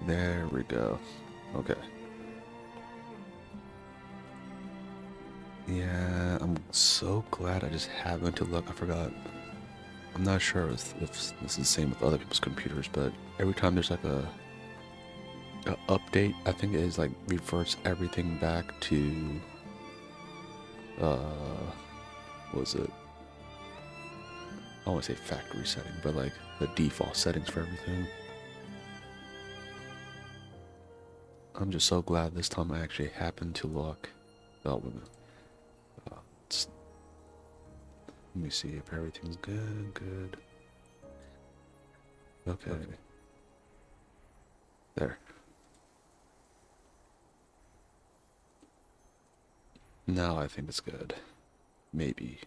There we go. Okay. Yeah, I'm so glad I just happened to look. I forgot. I'm not sure if this is the same with other people's computers, but every time there's like a update, I think it is like reverts everything back to what was it? I don't want to say factory setting, but like the default settings for everything. I'm just so glad this time I actually happened to look. Oh, wait a minute. Let me see if everything's good. Good. Okay. There. Now I think it's good. Maybe.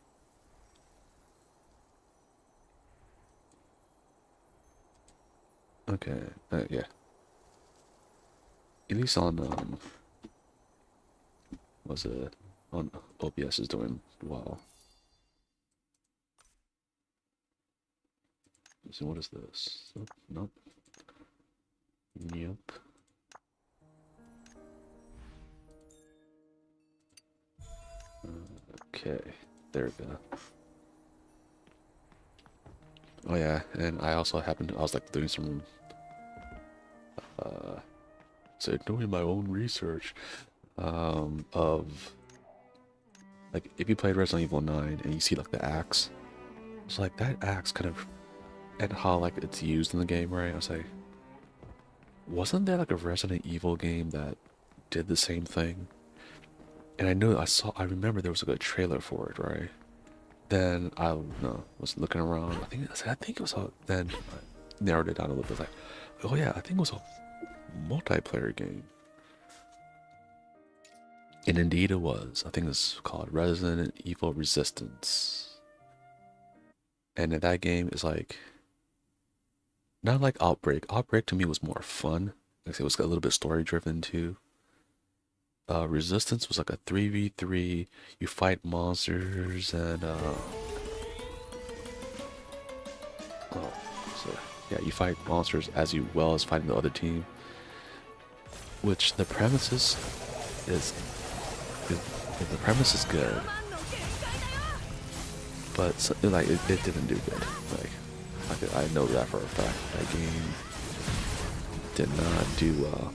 Okay. Yeah. At least on was it on OBS is doing well. So what is this? Oh, nope. Yep. Okay. There we go. Oh yeah, and I also happened to, I was like doing some doing my own research of like if you played Resident Evil 9 and you see like the axe, it's like that axe kind of and how like it's used in the game, right? I was like, wasn't there like a Resident Evil game that did the same thing? And I remember there was like a trailer for it, right? Then I was looking around. I think it was then I narrowed it down a little bit. Like, oh yeah, I think it was a multiplayer game. And indeed it was. I think it's called Resident Evil Resistance. And in that game is like not like Outbreak. Outbreak to me was more fun. Like it was a little bit story driven too. Resistance was like a 3v3. You fight monsters and oh, so yeah, you fight monsters as well as fighting the other team. Which the premises is, is the premise is good, but so, like it didn't do good. Like I know that for a fact. That game did not do well.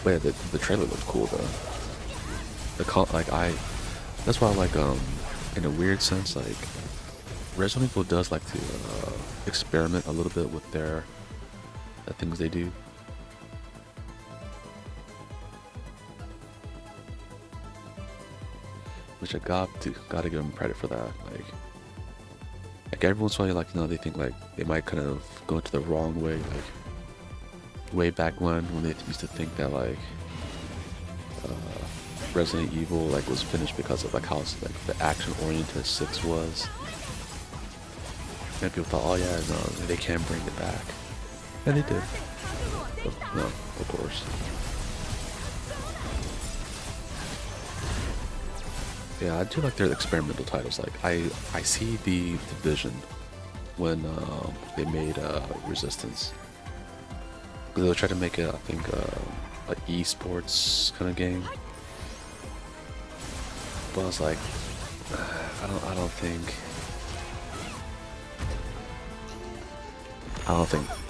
But yeah, the trailer looked cool though. That's why I like in a weird sense like Resident Evil does like to experiment a little bit with the things they do. Which I gotta give them credit for that. Like every once in a while, like they think like they might kind of go into the wrong way. Like way back when they used to think that like Resident Evil like was finished because of like how like the action oriented 6 was. And people thought, oh yeah, no, they can bring it back, and they did. But, no, of course. Yeah, I do like their experimental titles. Like I see the vision when they made Resistance. They were trying to make it, I think, an esports kind of game. But I was like, I don't think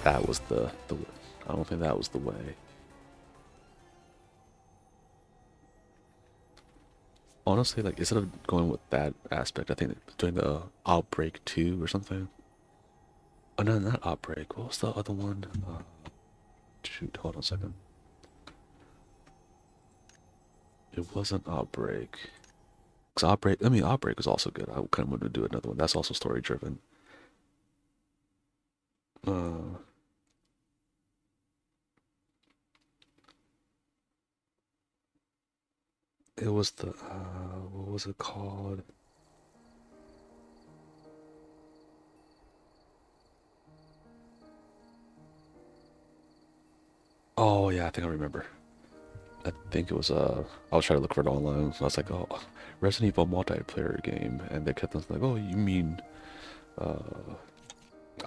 that was I don't think that was the way. Honestly, like instead of going with that aspect, I think doing the Outbreak 2 or something. Oh no, not Outbreak. What was the other one? Shoot, hold on a second. It wasn't Outbreak. Cause Outbreak is also good. I kind of wanted to do another one. That's also story driven. Uh, it was the what was it called? Oh yeah, I think I remember. I think it was I was trying to look for it online. So I was like, oh, Resident Evil multiplayer game, and they kept on like, oh, you mean uh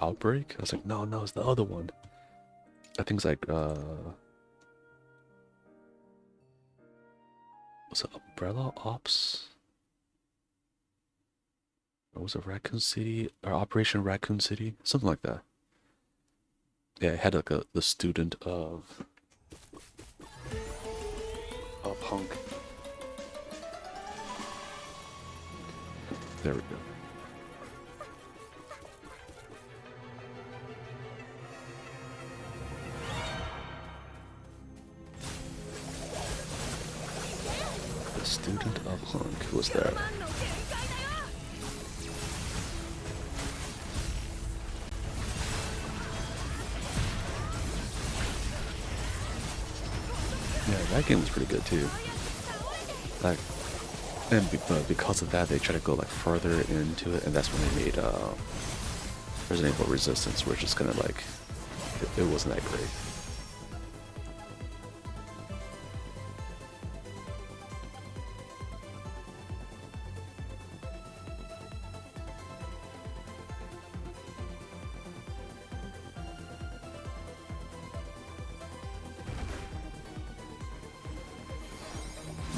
Outbreak. I was like, no, it's the other one. I think it's like was it Umbrella Ops? Or was it Raccoon City or Operation Raccoon City? Something like that. Yeah, I had like the student of Punk. There we go. The student of Hunk was there. Yeah, that game was pretty good too. Like, and because of that, they try to go like further into it, and that's when they made Resident Evil Resistance, which is kind of like it wasn't that great.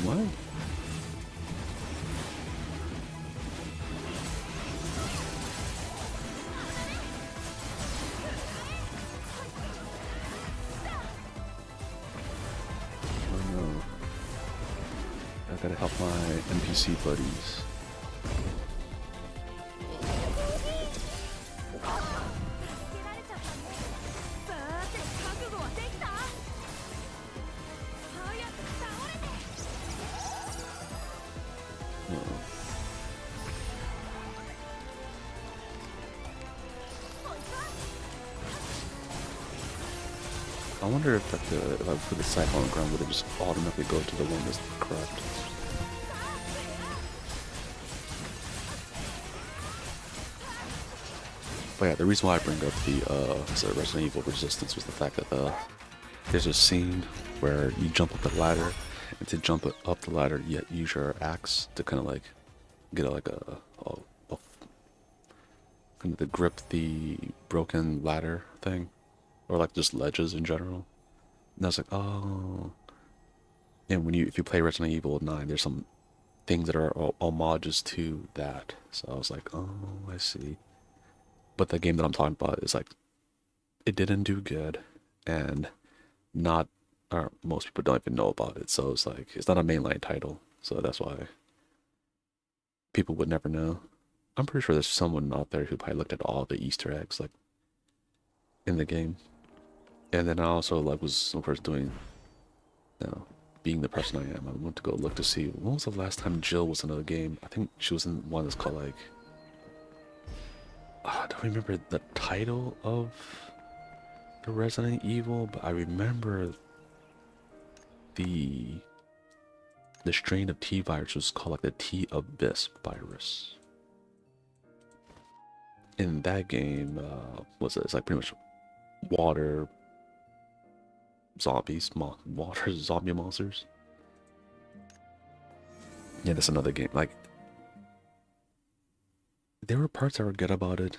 What? Oh no. I gotta help my NPC buddies. I wonder if if I put the scythe on the ground, would it just automatically go to the one that's correct? But yeah, the reason why I bring up the Resident Evil Resistance was the fact that there's a scene where you jump up the ladder, and to jump up the ladder, you use your axe to kind of like get like a kind of to grip the broken ladder thing, or like just ledges in general. And I was like, oh. And if you play Resident Evil 9, there's some things that are homages to that. So I was like, oh, I see. But the game that I'm talking about is like, it didn't do good, and not, or most people don't even know about it. So it's like, it's not a mainline title. So that's why people would never know. I'm pretty sure there's someone out there who probably looked at all the Easter eggs like in the game. And then I also like was of course doing, being the person I am, I went to go look to see when was the last time Jill was in a game. I think she was in one that's called like, I don't remember the title of the Resident Evil, but I remember the strain of T virus was called like the T Abyss virus. In that game, it's like pretty much water zombies, water zombie monsters. Yeah, that's another game. Like, there were parts that were good about it,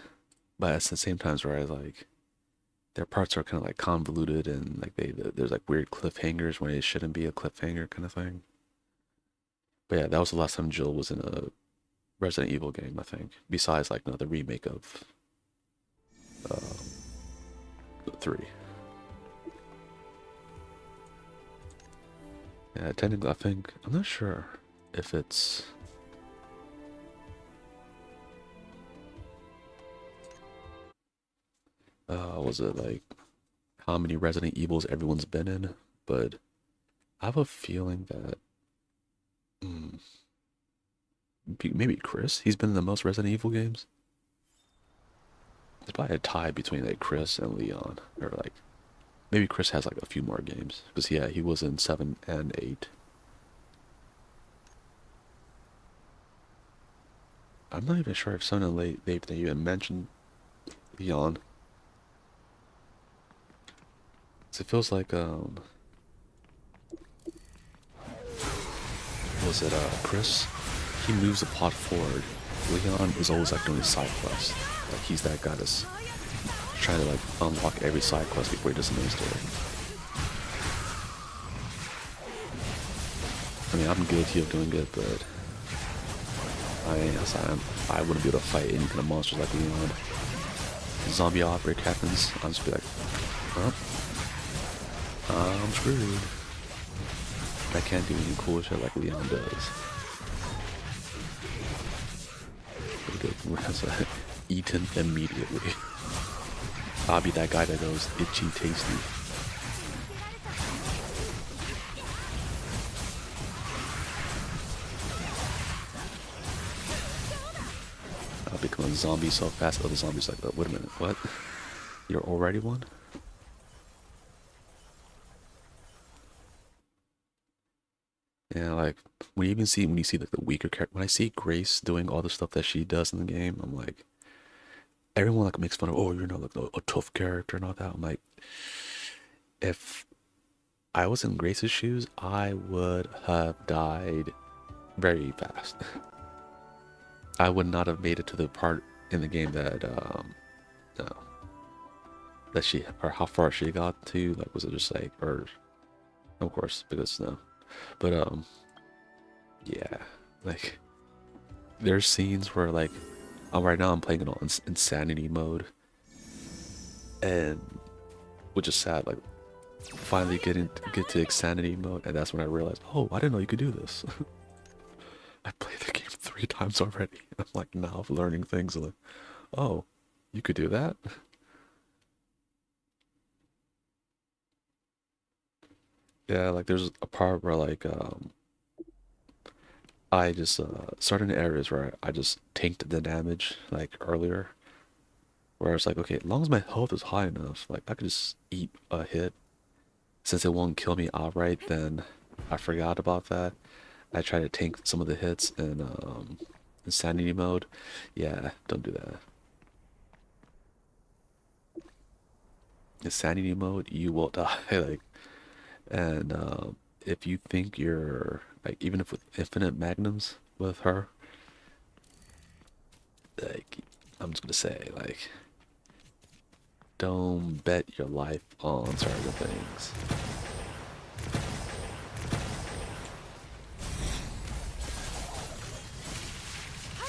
but at the same time, where I like, their parts are kind of like convoluted, and like there's like weird cliffhangers when it shouldn't be a cliffhanger kind of thing. But yeah, that was the last time Jill was in a Resident Evil game, I think. Besides like the remake of 3. Yeah, technically, I think I'm not sure if it's. Was it like how many Resident Evils everyone's been in? But I have a feeling that maybe Chris. He's been in the most Resident Evil games. There's probably a tie between like Chris and Leon, or like maybe Chris has like a few more games because yeah, he was in 7 and 8. I'm not even sure if 7 and 8 they even mentioned Leon. So it feels like was it Chris? He moves the plot forward. Leon is always like doing side quests. Like he's that guy that's trying to like unlock every side quest before he does the main story. I mean, I'm guilty of doing it, but I wouldn't be able to fight any kind of monsters like Leon. Zombie outbreak happens, I'll just be like, well, I'm screwed. I can't do any cool shit like Leon does. Eaten immediately. I'll be that guy that goes itchy tasty. I'll become a zombie so fast that the zombies like, wait a minute, what? You're already one? Yeah, like when you see like the weaker character, when I see Grace doing all the stuff that she does in the game, I'm like, everyone like makes fun of, oh, you're not like a tough character and all that. I'm like, if I was in Grace's shoes, I would have died very fast. I would not have made it to the part in the game that no, that she, or how far she got to. Like, was it just like, or of course because no, but yeah, like there's scenes where like, right now I'm playing it on insanity mode, and which is sad. Like finally get to insanity mode, and that's when I realized, oh, I didn't know you could do this. I played the game 3 times already. I'm like now learning things like, oh, you could do that. Yeah, like there's a part where like I just certain areas where I just tanked the damage like earlier, where it's like, okay, as long as my health is high enough, like I could just eat a hit. Since it won't kill me outright, then I forgot about that. I try to tank some of the hits in insanity mode. Yeah, don't do that. Insanity mode, you will die. Like, and if you think you're like, even if with infinite magnums with her, like, I'm just gonna say, like, don't bet your life on certain things.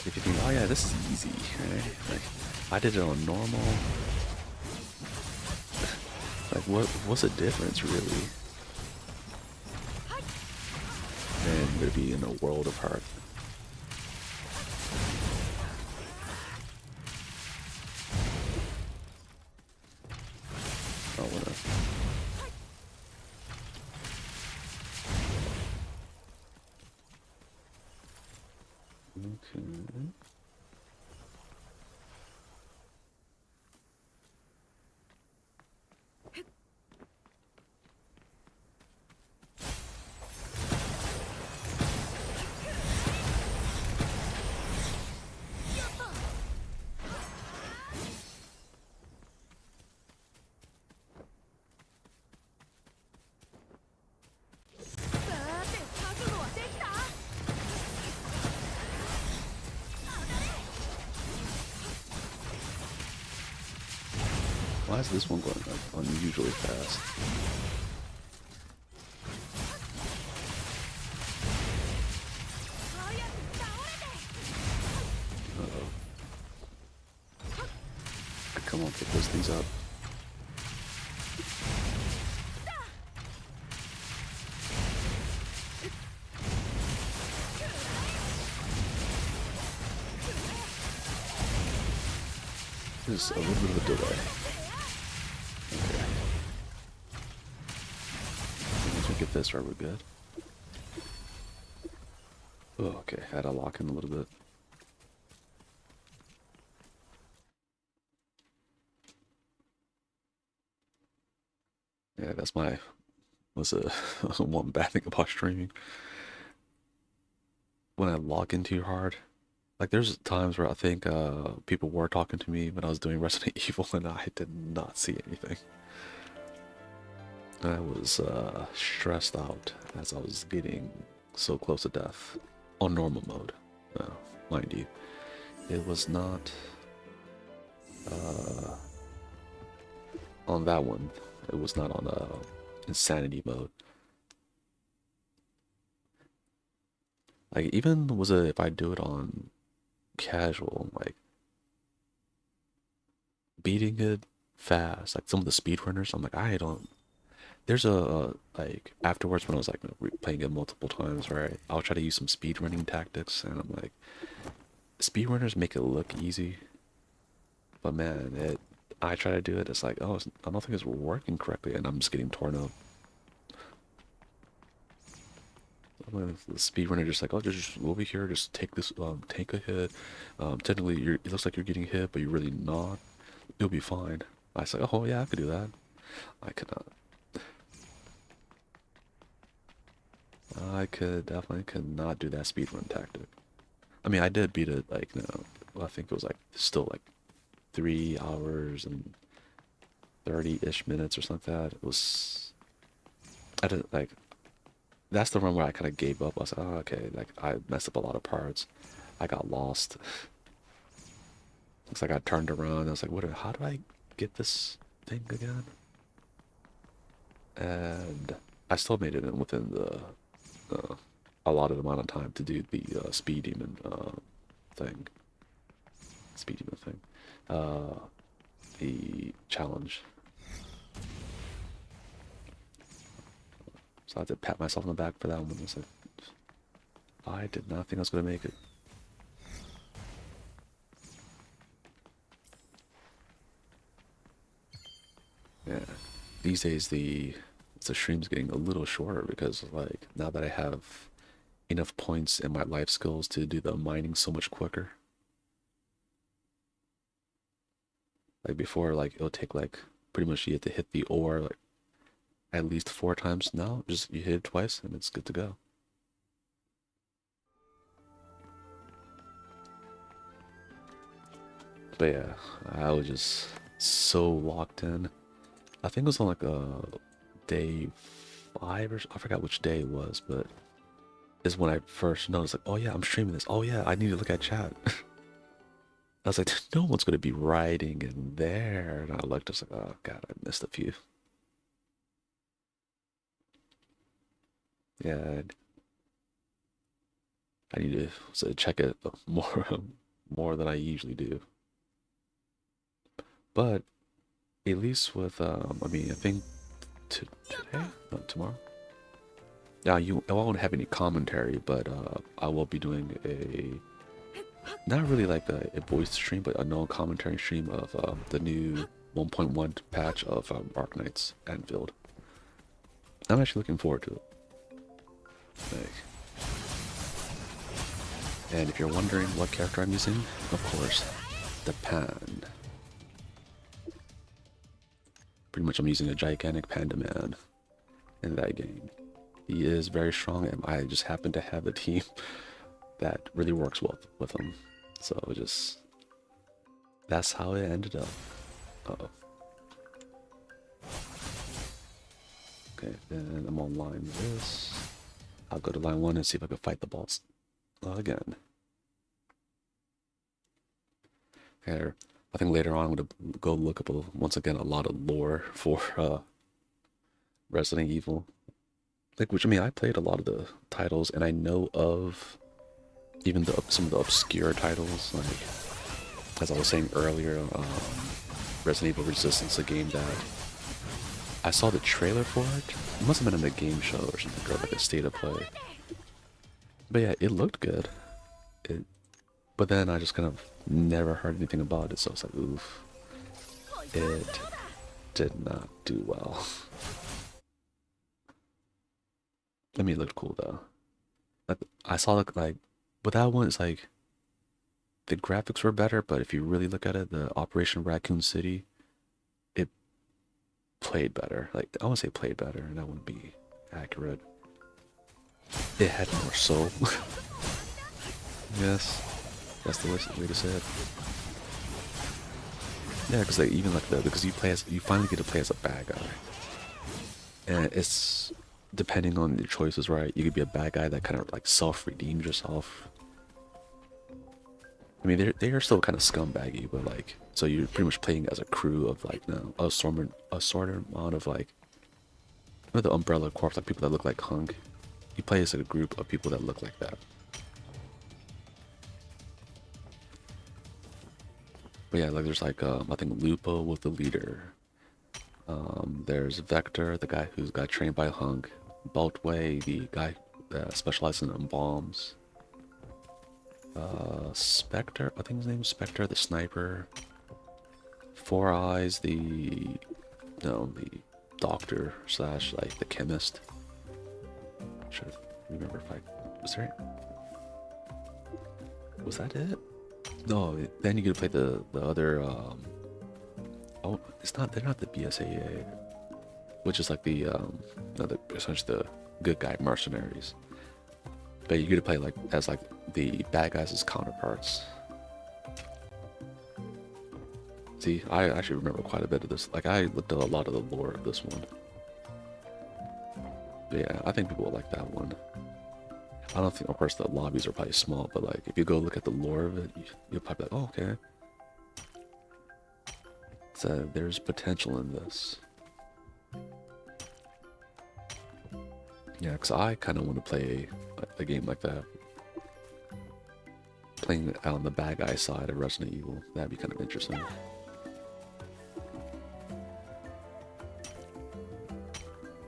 If you think, oh yeah, this is easy, right? Like, I did it on normal. Like, what's the difference, really? And we'd be in a world apart. I wanna. Okay. Why is this one going like unusually fast? Uh-oh. Come on, pick those things up. There's a little bit of a delay. Okay. Once we get this right, we're good. Oh, okay. Had to lock in a little bit. Yeah, that's my one bad thing about streaming. When I lock in too hard, like there's times where I think people were talking to me when I was doing Resident Evil, and I did not see anything. I was stressed out as I was getting so close to death on normal mode. Mind you, it was not on that one, it was not on insanity mode. Like even was it if I do it on casual, like beating it fast, like some of the speedrunners, I'm like I don't. There's a like afterwards when I was like playing it multiple times, right? I'll try to use some speedrunning tactics, and I'm like, speedrunners make it look easy, but man, it. I try to do it. It's like, oh, I don't think it's working correctly, and I'm just getting torn up. The speedrunner just like, oh, just over here, just take this, take a hit. Technically, it looks like you're getting hit, but you're really not. You'll be fine. I was like, oh yeah, I could do that. I could not. I could definitely could not do that speedrun tactic. I mean, I did beat it like, well, I think it was like still like 3 hours and 30-ish minutes or something like that. It was, I did like, that's the run where I kind of gave up. I was like, oh, okay, like I messed up a lot of parts. I got lost. Looks like I turned around. I was like, what? How do I get this thing again? And I still made it in within the allotted amount of time to do the speed demon thing. Speed demon thing. The challenge. So I had to pat myself on the back for that one. I was like, I did not think I was going to make it. Yeah. These days the stream's getting a little shorter because like now that I have enough points in my life skills to do the mining so much quicker. Like before, like it'll take like pretty much you have to hit the ore like at least 4 times. Now just you hit it twice and it's good to go. But yeah, I was just so locked in. I think it was on like a day 5 or I forgot which day it was, but is when I first noticed like, oh yeah, I'm streaming this. Oh yeah, I need to look at chat. I was like, no one's gonna be writing in there. And I looked, I was like, oh god, I missed a few. Yeah, I need to check it more than I usually do. But at least with I mean, I think today, not tomorrow. Yeah, I won't have any commentary, but I will be doing a not really like a voice stream, but a non-commentary stream of the new 1.1 patch of Arknight's Anfield. I'm actually looking forward to it. Like, and if you're wondering what character I'm using, of course, the Pan. Pretty much I'm using a gigantic panda man in that game. He is very strong, and I just happen to have a team that really works well with him. So just that's how it ended up. Uh-oh. Okay, then I'm on line this. I'll go to line 1 and see if I can fight the boss again. Okay, I think later on I'm gonna go look up once again a lot of lore for Resident Evil. Like, which I mean, I played a lot of the titles, and I know of even some of the obscure titles, like as I was saying earlier, Resident Evil Resistance, a game that I saw the trailer for it. It must have been in a game show or something, or like a state of play. But yeah, it looked good. But then I just kind of never heard anything about it, so it's like, oof, it did not do well. I mean, it looked cool though. Like, I saw like, but that one is like, the graphics were better, but if you really look at it, the Operation Raccoon City, it played better. Like, I want to say played better, that wouldn't be accurate. It had more soul. Yes, that's the way to say it. Yeah, because like even like because you finally get to play as a bad guy, and it's depending on your choices, right? You could be a bad guy that kind of like self-redeems yourself. I mean, they are still kind of scumbaggy, but like So you're pretty much playing as a crew of like a sort amount of like, you know, the Umbrella Corps, like people that look like Hunk. You play as a group of people that look like that. But yeah, like there's like I think Lupo was the leader. There's Vector, the guy who's got trained by Hunk. Boltway, the guy that specializes in bombs. Spectre, I think his name is Spectre, the sniper. Four Eyes, the doctor slash like the chemist. Should remember if I was that it? No, then you get to play the other oh, it's not, they're not the BSAA, which is like the essentially the good guy mercenaries. But you get to play like as like the bad guys as counterparts. See, I actually remember quite a bit of this. Like I looked at a lot of the lore of this one. But yeah, I think people will like that one. I don't think, of course, the lobbies are probably small, but like if you go look at the lore of it, you'll probably be like, oh, okay. So there's potential in this. Yeah, because I kind of want to play a game like that. Playing it on the bad guy side of Resident Evil, that'd be kind of interesting.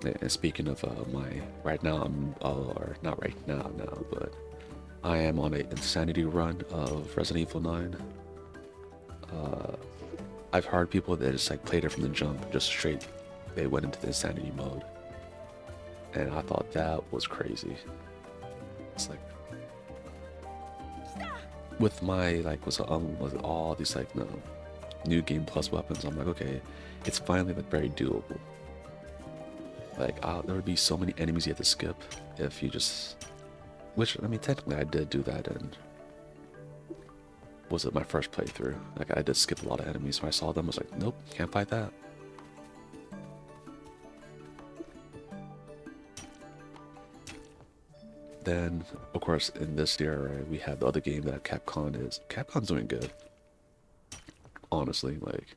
And speaking of right now, or not right now, but I am on an insanity run of Resident Evil 9. I've heard people that just like played it from the jump, just straight, they went into the insanity mode. And I thought that was crazy. It's like, with my, like, with all these, like, new game plus weapons, I'm like, okay, it's finally, like, very doable. Like, there would be so many enemies you have to skip if you just, which, I mean, technically I did do that, and was it my first playthrough? Like, I did skip a lot of enemies, so I saw them, I was like, nope, can't fight that. Then, of course, in this year, right, we have the other game that Capcom's doing good. Honestly, like,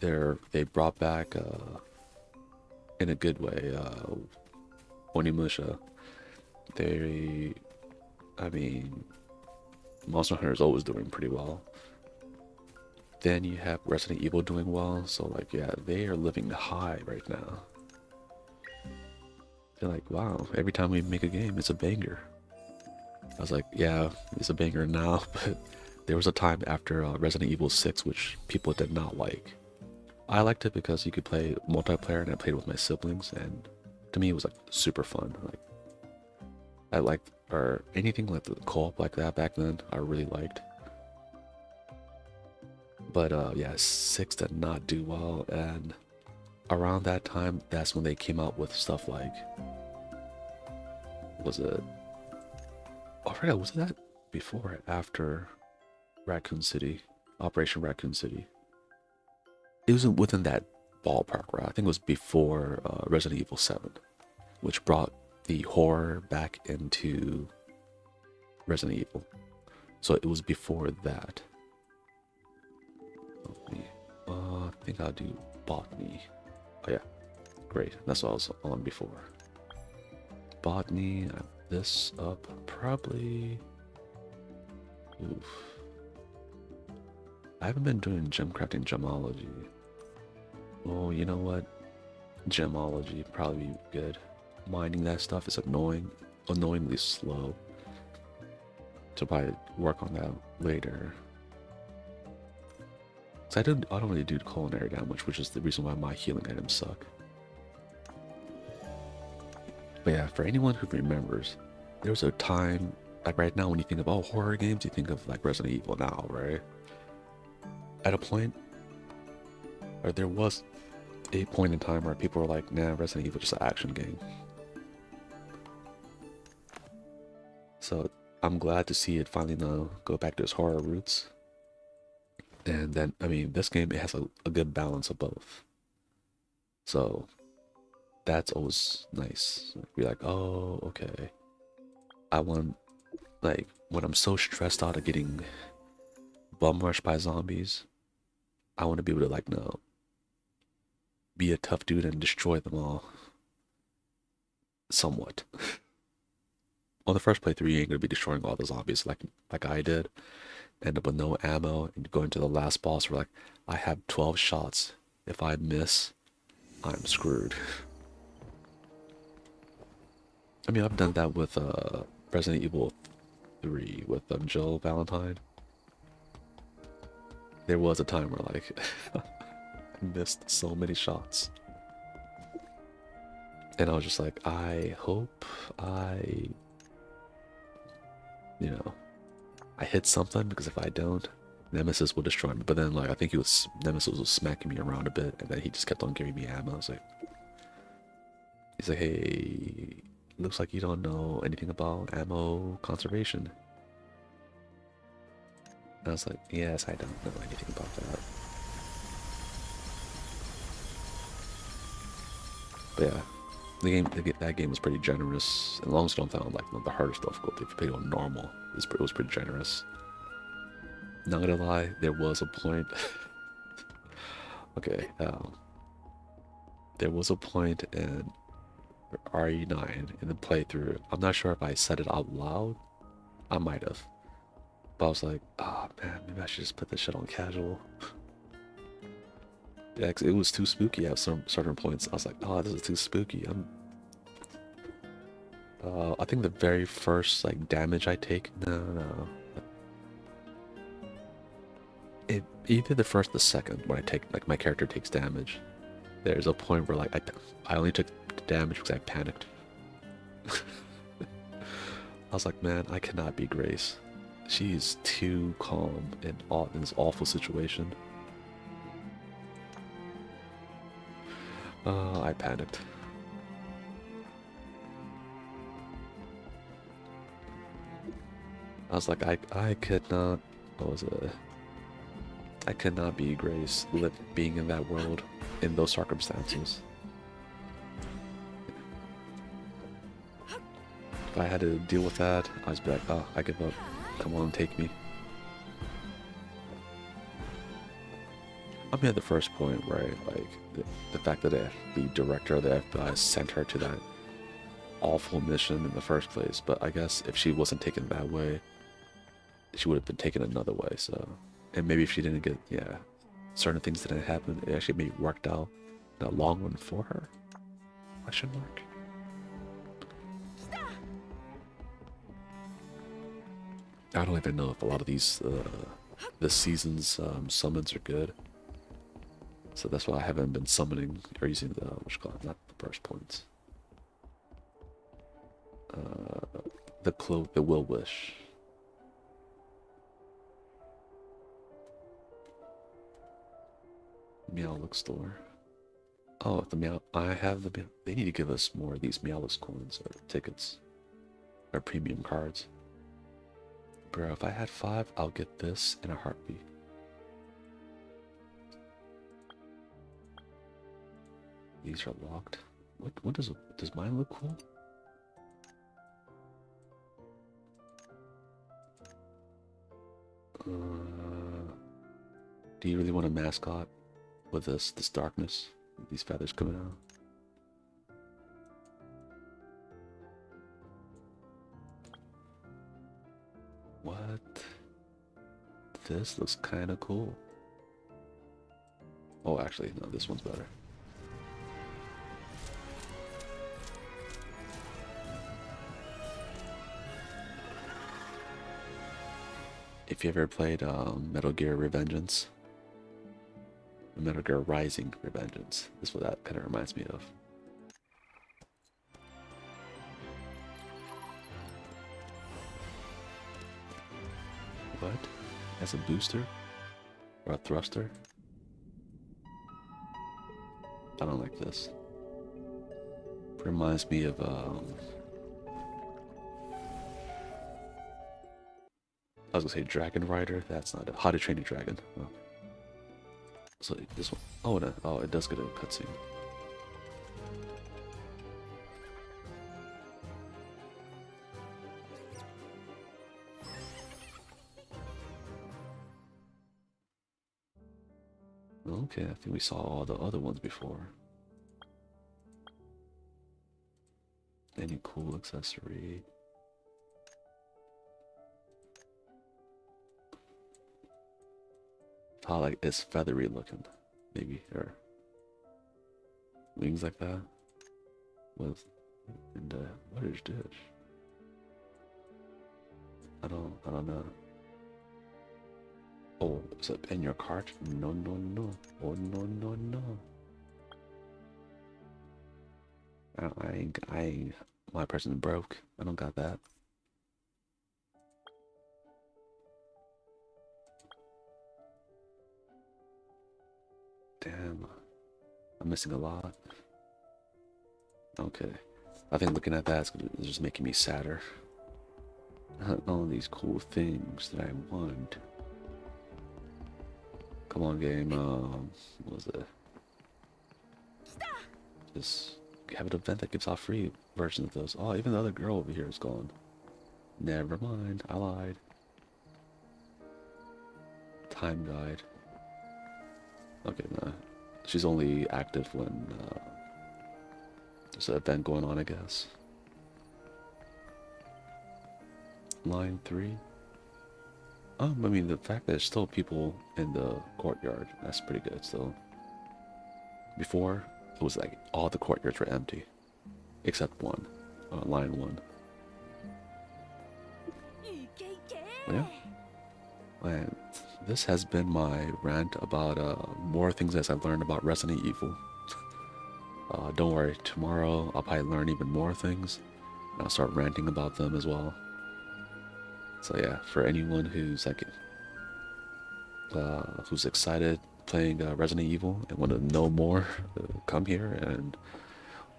they brought back, in a good way, Onimusha. I mean, Monster Hunter is always doing pretty well. Then you have Resident Evil doing well, so like, yeah, they are living high right now. They're like, wow, every time we make a game, it's a banger. I was like, yeah, it's a banger now, but there was a time after Resident Evil 6, which people did not like. I liked it because you could play multiplayer, and I played with my siblings, and to me, it was like super fun. Like, I liked, or anything like the co-op like that back then, I really liked. But yeah, 6 did not do well, and around that time, that's when they came out with stuff like, was it, oh, I forgot, was it that before or after Raccoon City, Operation Raccoon City? It was within that ballpark, right? I think it was before Resident Evil 7, which brought the horror back into Resident Evil. So it was before that. I think I'll do Botany. Oh yeah, great. That's what I was on before. Botany, this up probably. Oof. I haven't been doing gem crafting gemology. Oh, you know what? Gemology probably be good. Mining that stuff is annoyingly slow. So probably work on that later. Cause I don't really do culinary damage, which is the reason why my healing items suck. But yeah, for anyone who remembers, there was a time, like right now when you think of horror games, you think of like Resident Evil now, right? At a point, or there was a point in time where people were like, nah, Resident Evil is just an action game. So I'm glad to see it finally now go back to its horror roots. And then, I mean, this game, it has a good balance of both. So that's always nice. Be like, oh, okay. I want, like, when I'm so stressed out of getting bum rushed by zombies, I want to be able to like no, be a tough dude and destroy them all. Somewhat. On the first playthrough, you ain't gonna be destroying all the zombies like I did. End up with no ammo and going to the last boss where like I have 12 shots. If I miss, I'm screwed. I mean, I've done that with Resident Evil 3 with Jill Valentine. There was a time where like I missed so many shots. And I was just like, I hope I hit something, because if I don't, Nemesis will destroy me. But then like I think Nemesis was smacking me around a bit, and then he just kept on giving me ammo. I was like, he's like, hey, looks like you don't know anything about ammo conservation. And I was like, yes, I don't know anything about that. But yeah, that game was pretty generous. As long as you don't found like the hardest difficulty, if you played on normal, it was pretty generous. Not gonna lie, there was a point. Okay, there was a point in RE9 in the playthrough. I'm not sure if I said it out loud. I might have. But I was like, oh man, maybe I should just put this shit on casual. Yeah, 'cause it was too spooky at some certain points. I was like, oh, this is too spooky. I think the very first like damage I take. No. Either the first or the second when I take like my character takes damage. There's a point where like I only took damage because I panicked. I was like, man, I cannot be Grace. She's too calm in this awful situation. I panicked. I was like, I could not. What was it? I could not be Grace, being in that world, in those circumstances. If I had to deal with that, I'd just be like, oh, I give up. Come on, take me. I'm at the first point, right? Like, the fact that the director of the FBI sent her to that awful mission in the first place. But I guess if she wasn't taken that way, she would have been taken another way, so... And maybe if she didn't get, yeah, certain things didn't happen, it actually maybe worked out in the long run for her? Question mark? I don't even know if a lot of these, this season's summons are good. So that's why I haven't been summoning, or using the, not the burst points. The Will Wish. Meowlix store. Oh, the Meow. I have the. They need to give us more of these Meowlix coins or tickets, or premium cards. Bro, if I had 5, I'll get this in a heartbeat. These are locked. What does mine look cool? Do you really want a mascot with this darkness? These feathers coming out? What? This looks kind of cool. Oh, actually, no, this one's better. If you ever played Metal Gear Revengeance, Metal Gear Rising Revengeance, this is what that kind of reminds me of. What? As a booster? Or a thruster? I don't like this. It reminds me of I was gonna say Dragon Rider. That's not it. How to Train Your Dragon. Oh. So this one. Oh no. Oh, it does get a cutscene. Okay, I think we saw all the other ones before. Any cool accessory? How like it's feathery looking, maybe, or wings like that. With and what is this? I don't know. Oh, is it in your cart? No, no, no. Oh, no, no, no. I ain't, my person broke. I don't got that. Damn, I'm missing a lot. Okay, I think looking at that is just making me sadder. All these cool things that I want. Come on, game. What was it? Just have an event that gives off free versions of those. Oh, even the other girl over here is gone. Never mind, I lied. Time guide. Okay, nah. She's only active when there's an event going on, I guess. Line 3. I mean, the fact that there's still people in the courtyard, that's pretty good still. Before, it was like all the courtyards were empty. Except one. Line 1. Yeah. And this has been my rant about more things as I've learned about Resident Evil. Don't worry, tomorrow I'll probably learn even more things. And I'll start ranting about them as well. So yeah, for anyone who's like, who's excited playing Resident Evil and want to know more, come here and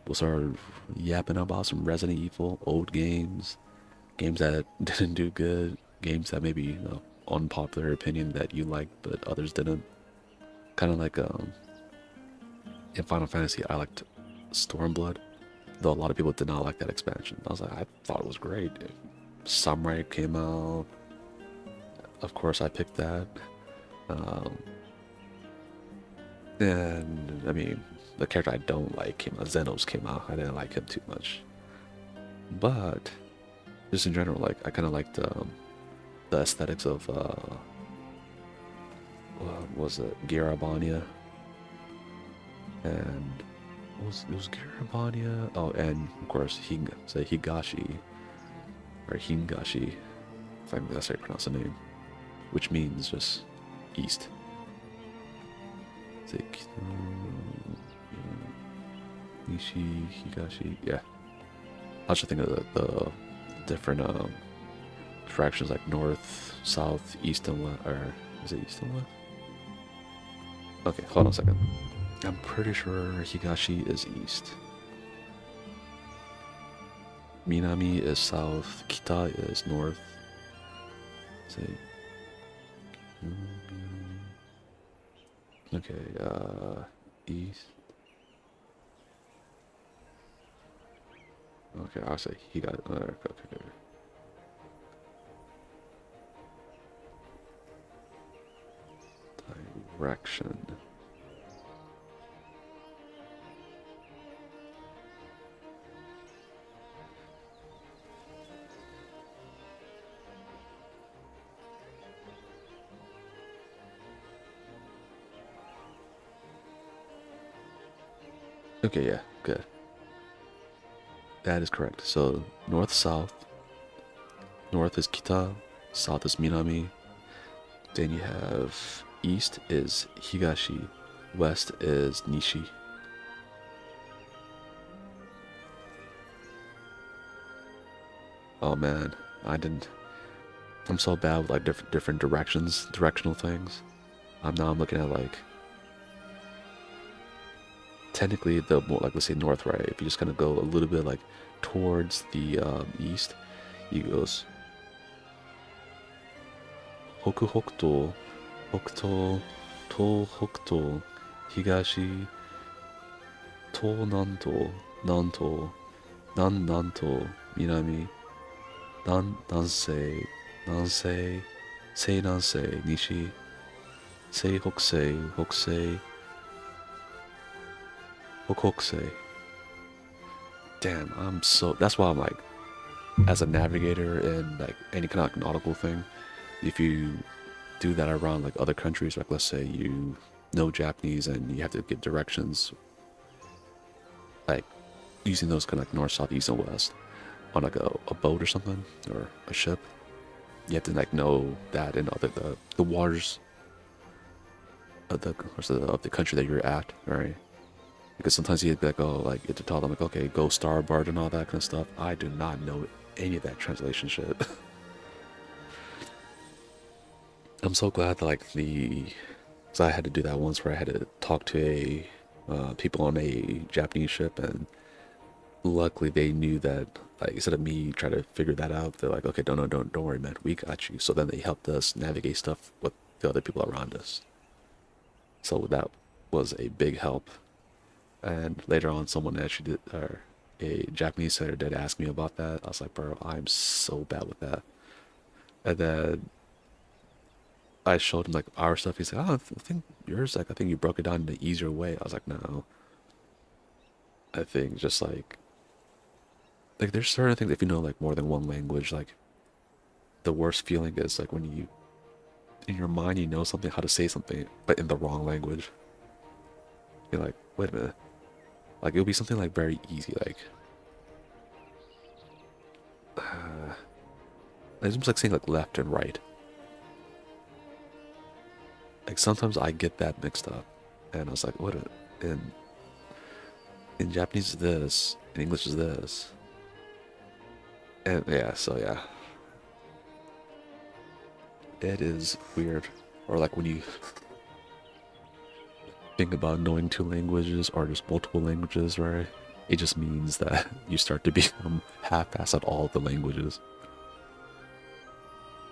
we'll start yapping about some Resident Evil, old games, games that didn't do good, games that maybe, you know, unpopular opinion that you liked but others didn't. Kind of like in Final Fantasy, I liked Stormblood, though a lot of people did not like that expansion. I was like, I thought it was great. Samurai came out. Of course, I picked that. And I mean, the character I don't like came out. Xenos came out. I didn't like him too much. But just in general, like I kind of liked the aesthetics of what was it, Garabania, and it was Garabania. Oh, and of course Higashi or Hingashi, if that's how you pronounce the name, which means just east. It's like Nishi, Higashi, yeah. I was just thinking of the different directions like north, south, east, and west. Or is it east and west? Okay, hold on a second. I'm pretty sure Higashi is east. Minami is south. Kita is north. Say. Okay, east. Okay, I'll say he got it. Okay. Direction. Okay, yeah, good. That is correct. So north, south. North is Kita, south is Minami. Then you have east is Higashi, west is Nishi. Oh man, I'm so bad with like different directional things. Now I'm looking at like technically the more, like, let's say north, right? If you just kind of go a little bit like towards the east, you goes Hoku Hokuto, Hokuto, To Hokuto, Higashi, To Nanto, Nanto, Nan Nanto, Minami, Nan Nansei, Nansei, Sei Nansei, Nishi, Sei Hokusei, Hokusei, Kokokse. Damn, I'm so. That's why I'm like, as a navigator in like any kind of like nautical thing, if you do that around like other countries, like let's say you know Japanese and you have to give directions, like using those kind of like north, south, east, and west on like a boat or something or a ship, you have to like know that in other the waters of the country that you're at, right? Because sometimes you'd be like, oh, like you have to tell them like, okay, go starboard and all that kind of stuff. I do not know any of that translation shit. I'm so glad that like because I had to do that once where I had to talk to people on a Japanese ship, and luckily they knew that like instead of me trying to figure that out, they're like, okay, don't worry, man, we got you. So then they helped us navigate stuff with the other people around us. So that was a big help. And later on, someone actually did, or a Japanese setter did ask me about that. I was like, bro, I'm so bad with that. And then I showed him like our stuff. He's like, oh, I think yours, like, I think you broke it down in an easier way. I was like, no, I think just like there's certain things if you know like more than one language, like the worst feeling is like when you in your mind you know something how to say something but in the wrong language. You're like, wait a minute. Like it'll be something like very easy, like it's almost like saying like left and right. Like sometimes I get that mixed up, and I was like, what? In Japanese is this, in English is this, and yeah, so yeah, it is weird. Or like when you think about knowing two languages or just multiple languages, right? It just means that you start to become half-assed at all the languages.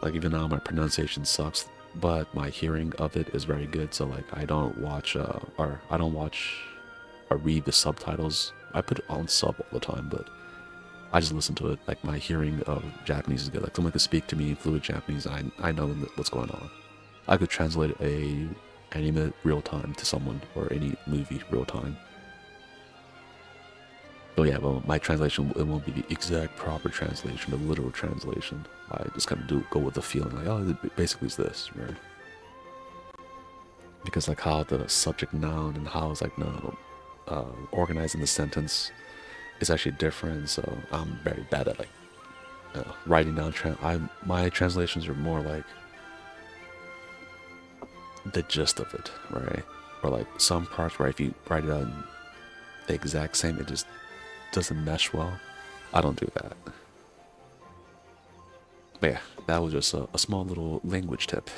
Like even now my pronunciation sucks, but my hearing of it is very good. So like I don't watch or I don't watch or read the subtitles. I put it on sub all the time, but I just listen to it. Like my hearing of Japanese is good. Like someone could speak to me in fluid Japanese, I know what's going on. I could translate a anime real time to someone or any movie real time. Oh yeah, well, my translation, it won't be the exact proper translation, the literal translation. I just kind of go with the feeling, like, oh, it basically is this, right? Because like how the subject noun and how it's like no, organized in the sentence is actually different. So I'm very bad at like writing down. My translations are more like the gist of it, right? Or like some parts where if you write it out the exact same, it just doesn't mesh well. I don't do that. But yeah, that was just a small little language tip.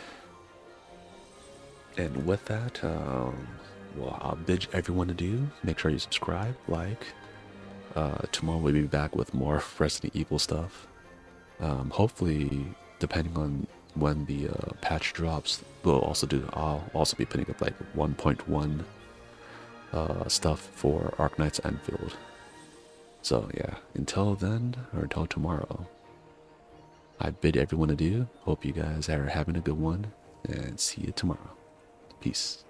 And with that, well, I'll bid everyone to do. Make sure you subscribe, like. Tomorrow we'll be back with more Resident Evil stuff. Hopefully, depending on when the patch drops, I'll also be putting up like 1.1 stuff for Arknight's Enfield. So yeah, until then, or until tomorrow, I bid everyone adieu. Hope you guys are having a good one, and see you tomorrow. Peace.